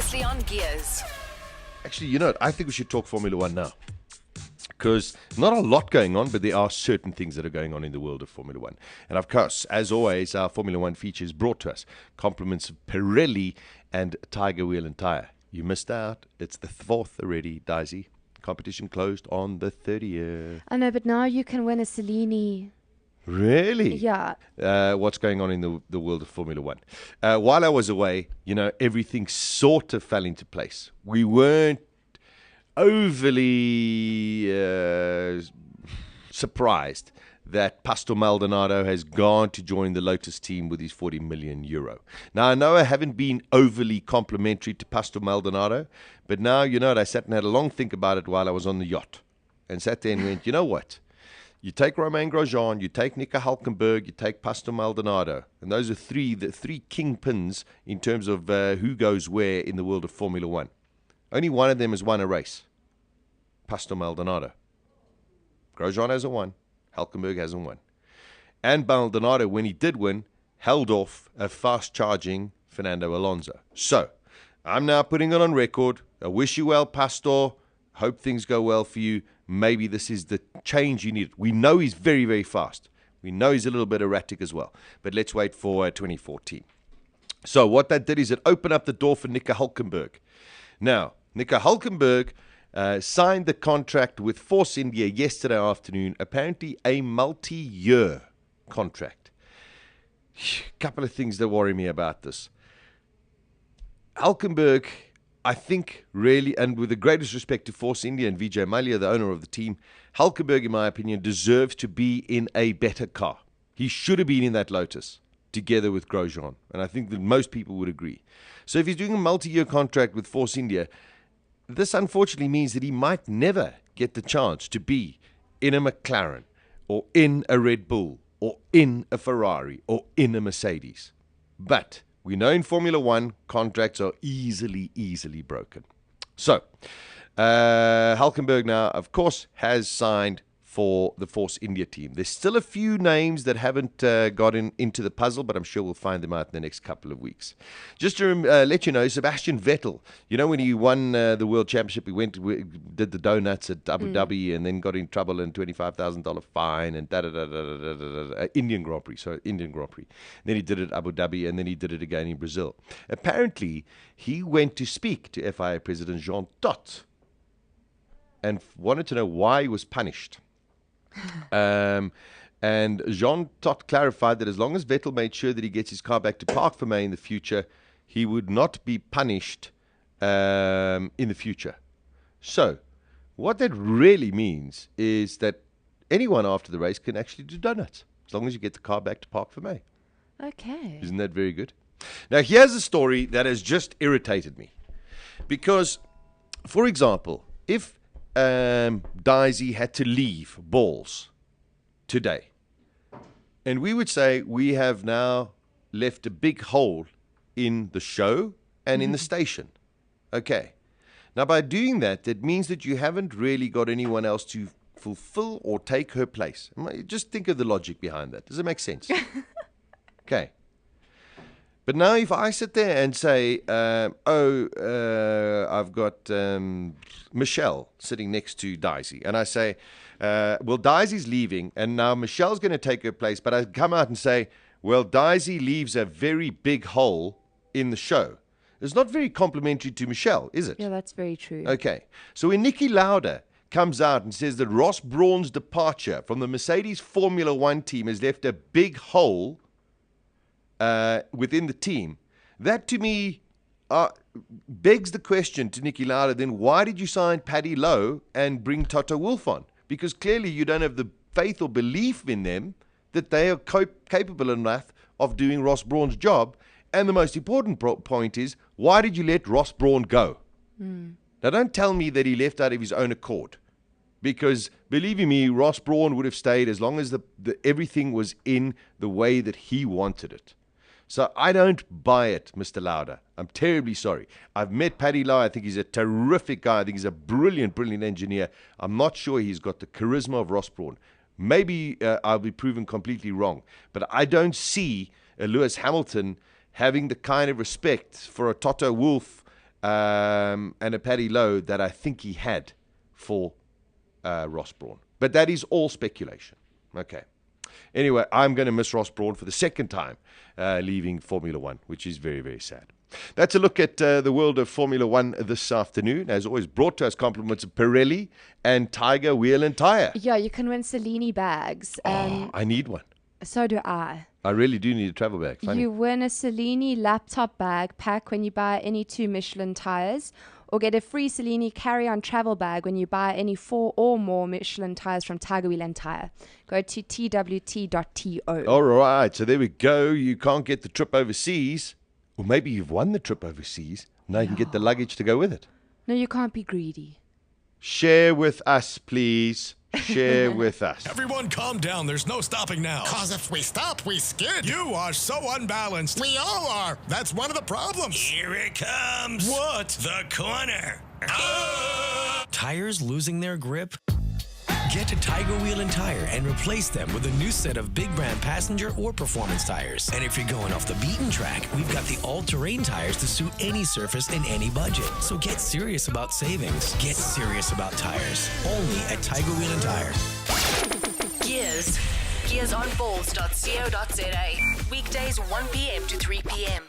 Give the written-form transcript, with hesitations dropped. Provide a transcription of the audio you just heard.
Previously on Gears. Actually, you know what? I think we should talk Formula One now. Because not a lot going on, but there are certain things that are going on in the world of Formula One. And of course, as always, our Formula One feature is brought to us. Compliments of Pirelli and Tiger Wheel and Tyre. You missed out. It's the 4th already, Daisy. Competition closed on the 30th. I know, but now you can win a Cellini. Really? Yeah. What's going on in the world of Formula One? While I was away, everything sort of fell into place. We weren't overly surprised that Pastor Maldonado has gone to join the Lotus team with his 40 million euro. Now, I know I haven't been overly complimentary to Pastor Maldonado, but now, I sat and had a long think about it while I was on the yacht and sat there and went, you know what? You take Romain Grosjean, you take Nico Hülkenberg, you take Pastor Maldonado. And those are the three kingpins in terms of who goes where in the world of Formula One. Only one of them has won a race. Pastor Maldonado. Grosjean hasn't won. Hülkenberg hasn't won. And Maldonado, when he did win, held off a fast-charging Fernando Alonso. So, I'm now putting it on record. I wish you well, Pastor. Hope things go well for you. Maybe this is the change you need. We know he's very, very fast. We know he's a little bit erratic as well. But let's wait for 2014. So what that did is it opened up the door for Nico Hülkenberg. Now, Nico Hülkenberg signed the contract with Force India yesterday afternoon, apparently a multi-year contract. A couple of things that worry me about this. Hülkenberg, I think, really, and with the greatest respect to Force India and Vijay Mallya, the owner of the team, Hülkenberg, in my opinion, deserves to be in a better car. He should have been in that Lotus together with Grosjean, and I think that most people would agree. So if he's doing a multi-year contract with Force India, this unfortunately means that he might never get the chance to be in a McLaren or in a Red Bull or in a Ferrari or in a Mercedes. But we know in Formula One, contracts are easily broken. So, Hülkenberg now, of course, has signed for the Force India team. There's still a few names that haven't gotten into the puzzle, but I'm sure we'll find them out in the next couple of weeks. Just to let you know, Sebastian Vettel, when he won the World Championship, he did the donuts at Abu Dhabi and then got in trouble and $25,000 fine and Indian Grand Prix. Then he did it at Abu Dhabi and then he did it again in Brazil. Apparently, he went to speak to FIA President Jean Todt and wanted to know why he was punished. And Jean Todt clarified that as long as Vettel made sure that he gets his car back to Parc Fermé in the future, he would not be punished in the future. So, what that really means is that anyone after the race can actually do donuts, as long as you get the car back to Parc Fermé. Okay. Isn't that very good? Now, here's a story that has just irritated me. Because, for example, if Daisy had to leave balls today, and we would say we have now left a big hole in the show and in the station. Okay. Now, by doing that, that means that you haven't really got anyone else to fulfill or take her place. Just think of the logic behind that. Does it make sense? Okay. But now if I sit there and say, I've got Michelle sitting next to Daisy, and I say, well, Daisy's leaving, and now Michelle's going to take her place, but I come out and say, well, Daisy leaves a very big hole in the show. It's not very complimentary to Michelle, is it? Yeah, that's very true. Okay. So when Niki Lauda comes out and says that Ross Brawn's departure from the Mercedes Formula One team has left a big hole within the team, that to me begs the question to Niki Lauda, then why did you sign Paddy Lowe and bring Toto Wolff on? Because clearly you don't have the faith or belief in them that they are capable enough of doing Ross Brawn's job. And the most important point is, why did you let Ross Brawn go? Now don't tell me that he left out of his own accord, because believe you me, Ross Brawn would have stayed as long as everything was in the way that he wanted it. So I don't buy it, Mr. Lauda. I'm terribly sorry. I've met Paddy Lowe. I think he's a terrific guy. I think he's a brilliant engineer. I'm not sure he's got the charisma of Ross Brawn. Maybe I'll be proven completely wrong. But I don't see Lewis Hamilton having the kind of respect for a Toto Wolff and a Paddy Lowe that I think he had for Ross Brawn. But that is all speculation. Okay. Anyway, I'm going to miss Ross Brawn for the second time leaving Formula One, which is very, very sad. That's a look at the world of Formula One this afternoon. As always, brought to us compliments of Pirelli and Tiger Wheel and Tire. Yeah, you can win Cellini bags. I need one. So do I. I really do need a travel bag. Funny. You win a Cellini laptop bag pack when you buy any 2 Michelin tires, or get a free Cellini carry-on travel bag when you buy any 4 or more Michelin tires from Tiger Wheel and Tire. Go to twt.to. All right, so there we go. You can't get the trip overseas, or maybe you've won the trip overseas. Now you can get the luggage to go with it. No, you can't be greedy. Share with us, please. Share with us. Everyone calm down. There's no stopping now. Cause if we stop, we skid. You are so unbalanced. We all are. That's one of the problems. Here it comes. What? The corner. Tires losing their grip? Get to Tiger Wheel and Tire and replace them with a new set of big brand passenger or performance tires. And if you're going off the beaten track, we've got the all-terrain tires to suit any surface and any budget. So get serious about savings. Get serious about tires. Only at Tiger Wheel and Tire. Gears. GearsOnBalls.co.za. Weekdays 1 p.m. to 3 p.m.